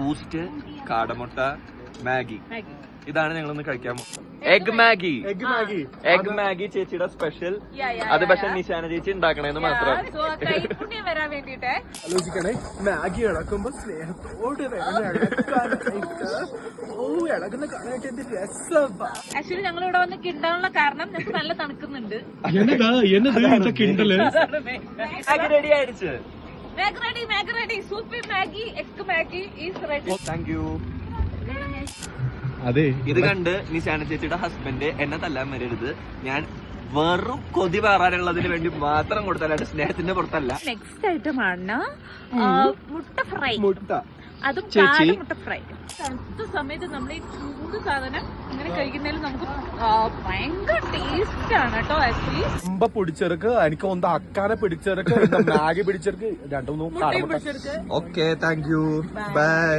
Boost, കാടമുട്ട, Maggi. ഇതാണ് ഞങ്ങളൊന്ന് കഴിക്കാൻ എഗ് മാഗി. എഗ് മാഗി ചേച്ചിയുടെ സ്പെഷ്യൽ. അത് പക്ഷെ നിശാന ചേച്ചി ഉണ്ടാക്കണേന്ന് മാത്രം. ആലോചിക്കണേ, മാഗി ഇളക്കുമ്പോ സ്നേഹത്തോട് ഇളകുന്ന കാണാനായിട്ട് എന്ത് രസമാ. ആക്ച്വലി ഞങ്ങൾ ഇവിടെ വന്ന് കിണ്ടാനുള്ള കാരണം ഞങ്ങൾക്ക് നല്ല തണുക്കുന്നുണ്ട്. റെഡി ആയിടുச்சு. Maggi ready. Super Maggi, egg Maggi is ready. Thank you. അതെ, ഇത് കണ്ട് നിശാന ചേച്ചിയുടെ ഹസ്ബൻഡ് എന്നെ തല്ലാൻ വരരുത്. ഞാൻ വെറും കൊതി പാറാനുള്ളതിന് വേണ്ടി മാത്രം കൊടുത്തല്ലാണ്ട് സ്നേഹത്തിന്റെ പുറത്തല്ല. നെക്സ്റ്റ് ഐറ്റം ആണ് മുട്ട ഫ്രൈ. അതും മുട്ട ഫ്രൈ. തണുത്ത സമയത്ത് നമ്മൾ ഈ ചൂട് സാധനം ഇങ്ങനെ കഴിക്കുന്നതിൽ നമുക്ക് ഭയങ്കര ടേസ്റ്റ് ആണ് കേട്ടോ. ആക്ച്വലി അമ്പ പിടിച്ചെടുക്ക്, എനിക്ക് ഒന്ന് അക്കാനെ പിടിച്ചെടുക്ക്, മാഗി പിടിച്ചെടുക്ക്, രണ്ടും ഓക്കെ, താങ്ക് യു, ബൈ.